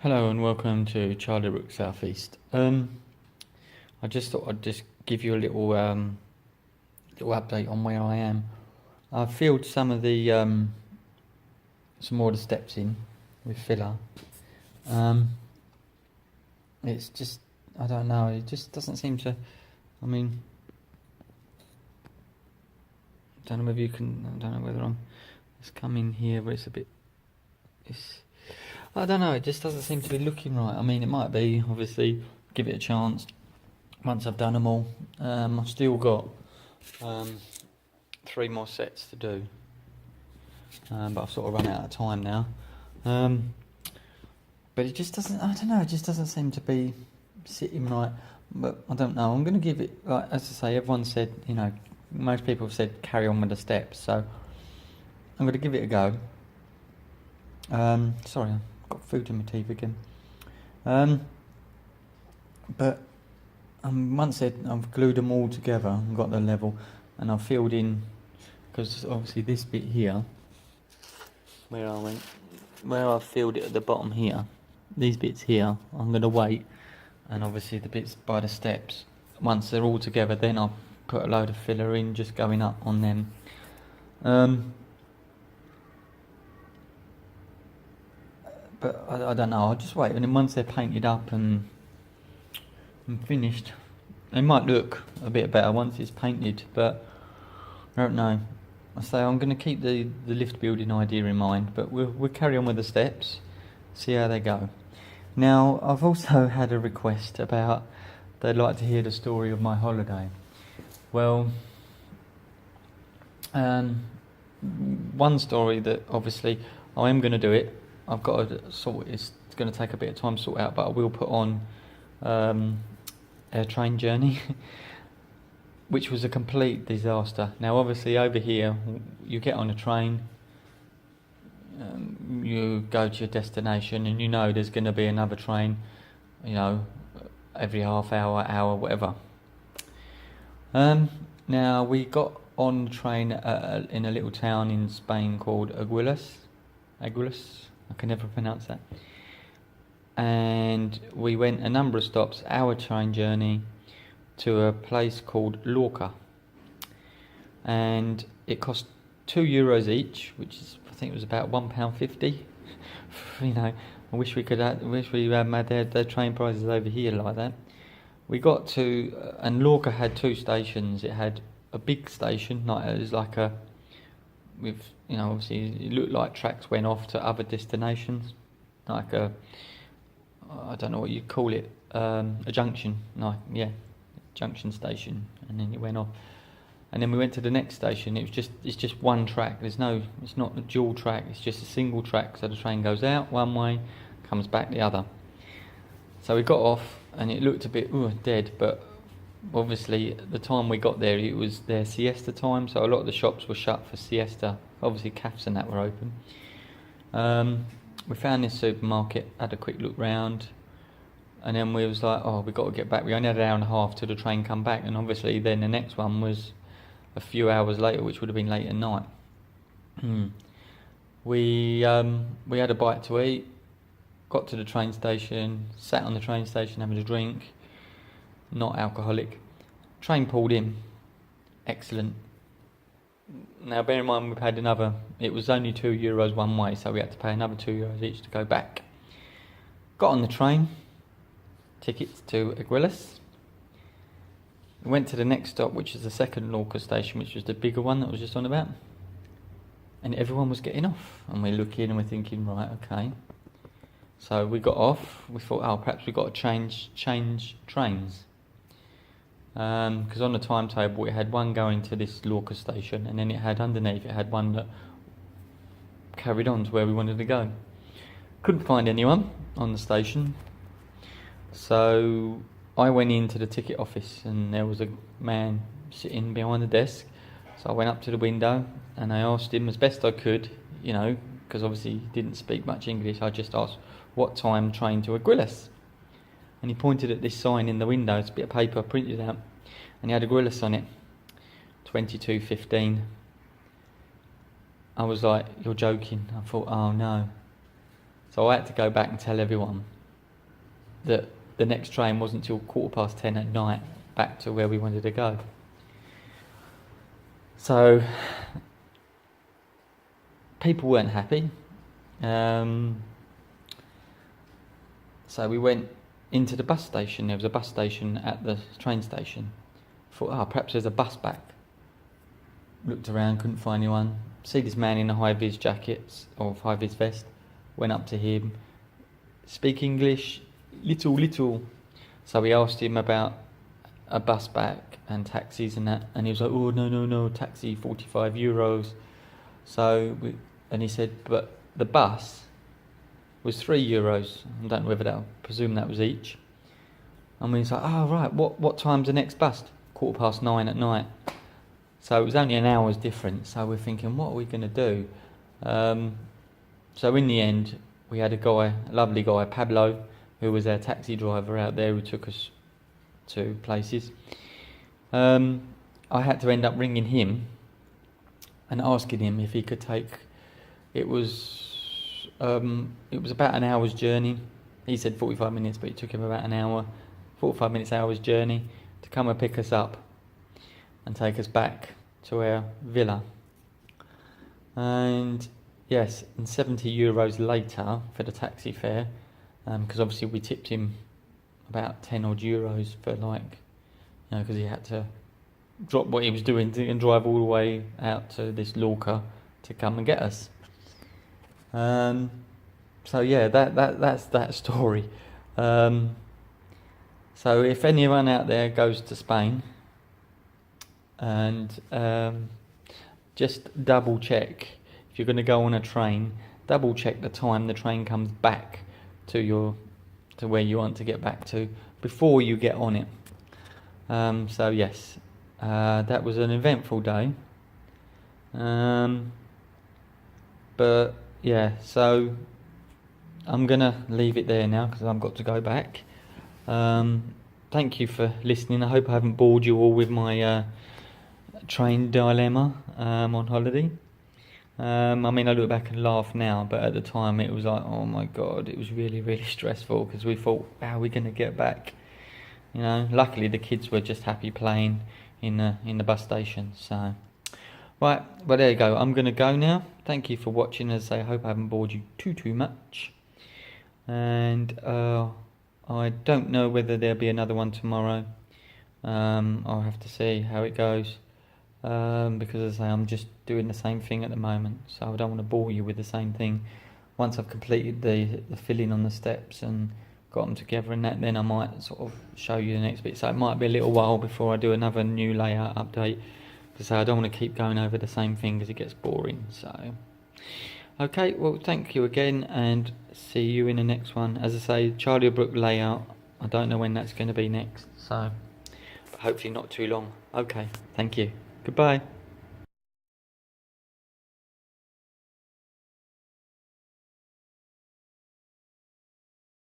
Hello and welcome to Charlie Brook South East. I just thought I'd just give you a little update on where I am. I've filled some more of the steps in with filler. It's just, I don't know, it just doesn't seem to. I mean, I don't know whether you can. I don't know whether it's come in here, but I don't know. It just doesn't seem to be looking right. I mean, it might be. Obviously, give it a chance. Once I've done them all, I've still got 3 more sets to do, but I've sort of run out of time now. But it just doesn't. I don't know. It just doesn't seem to be sitting right. But I don't know. I'm going to give it. Like as I say, everyone said. Most people have said carry on with the steps. So I'm going to give it a go. Sorry, I've got food in my teeth again. But once I've glued them all together and got the level, and I've filled in, because obviously this bit here, where I've filled it at the bottom here, these bits here, I'm going to wait, and obviously the bits by the steps, once they're all together, then I'll put a load of filler in, just going up on them. But I don't know, I'll just wait, and then once they're painted up and finished, they might look a bit better once it's painted, but I don't know. I say I'm going to keep the lift building idea in mind, but we'll carry on with the steps, see how they go. Now, I've also had a request about they'd like to hear the story of my holiday. Well, one story that obviously I am going to do it. I've got to sort it. It's going to take a bit of time to sort out, but I will put on a train journey, which was a complete disaster. Now, obviously, over here, you get on a train, you go to your destination, and you know there's going to be another train, every half hour, whatever. Now, we got on the train in a little town in Spain called Aguilas. I can never pronounce that. And we went a number of stops, our train journey, to a place called Lorca. And it cost €2 each, which is, I think it was about £1.50. I wish we had their train prices over here like that. We got to, and Lorca had 2 stations. It had a big station, obviously it looked like tracks went off to other destinations, I don't know what you'd call it, a junction, junction station, and then it went off. And then we went to the next station. It's just one track. It's not a dual track. It's just a single track. So the train goes out one way, comes back the other. So we got off, and it looked a bit dead, but obviously at the time we got there, it was their siesta time. So a lot of the shops were shut for siesta. Obviously, cafes and that were open. We found this supermarket, had a quick look round, and then we was like, we've got to get back. We only had an hour and a half till the train come back, and obviously then the next one was a few hours later, which would have been late at night. We had a bite to eat, got to the train station, sat on the train station having a drink, not alcoholic. Train pulled in, excellent. Now bear in mind we paid it was only €2 one way, so we had to pay another €2 each to go back. Got on the train, tickets to Aguilas. We went to the next stop, which is the second Lorca station, which was the bigger one that I was just on about. And everyone was getting off, and we're looking and we're thinking, right, okay. So we got off, we thought, perhaps we've got to change trains. Because on the timetable it had one going to this Lorca station, and then it had one that carried on to where we wanted to go. Couldn't find anyone on the station, so I went into the ticket office, and there was a man sitting behind the desk. So I went up to the window and I asked him as best I could, because obviously he didn't speak much English. I just asked what time train to Aguilas. And he pointed at this sign in the window. It's a bit of paper printed out, and he had Aguilas on it, 22:15. I was like, you're joking. I thought, oh no. So I had to go back and tell everyone that the next train wasn't till 10:15 at night back to where we wanted to go. So people weren't happy. So we went into the bus station. There was a bus station at the train station. Thought, perhaps there's a bus back. Looked around, couldn't find anyone. See this man in a high-vis jacket or high-vis vest. Went up to him. Speak English? Little. So we asked him about a bus back and taxis and that, and he was like, oh no, taxi €45. And he said, but the bus was €3. I don't know whether I presume that was each. And we was like, right, what time's the next bus? 9:15 at night. So it was only an hour's difference. So we're thinking, what are we going to do? So in the end, we had a lovely guy, Pablo, who was our taxi driver out there, who took us to places. I had to end up ringing him and asking him if he could take. It was about an hour's journey. He said 45 minutes, but it took him about an hour, 45 minutes, hour's journey to come and pick us up and take us back to our villa. And yes, and €70 later for the taxi fare, because obviously we tipped him about 10 odd euros for because he had to drop what he was doing and drive all the way out to this Lorca to come and get us. So yeah, that's that story. So if anyone out there goes to Spain, and just double check, if you're going to go on a train, double check the time the train comes back to where you want to get back to before you get on it. So yes, that was an eventful day. But yeah, so I'm gonna leave it there now because I've got to go back. Thank you for listening. I hope I haven't bored you all with my train dilemma on holiday. I look back and laugh now, but at the time it was like, oh my god, it was really, really stressful because we thought, how are we going to get back? Luckily the kids were just happy playing in the bus station. So, right, well there you go. I'm going to go now. Thank you for watching. As I say, I hope I haven't bored you too much. And I don't know whether there'll be another one tomorrow. I'll have to see how it goes. Because as I say, I'm just doing the same thing at the moment, so I don't want to bore you with the same thing. Once I've completed the filling on the steps and got them together and that, then I might sort of show you the next bit. So it might be a little while before I do another new layout update, because I don't want to keep going over the same thing because it gets boring. So okay, well thank you again and see you in the next one. As I say, Charlie Brook layout, I don't know when that's going to be next, so hopefully not too long. Okay, thank you. Goodbye.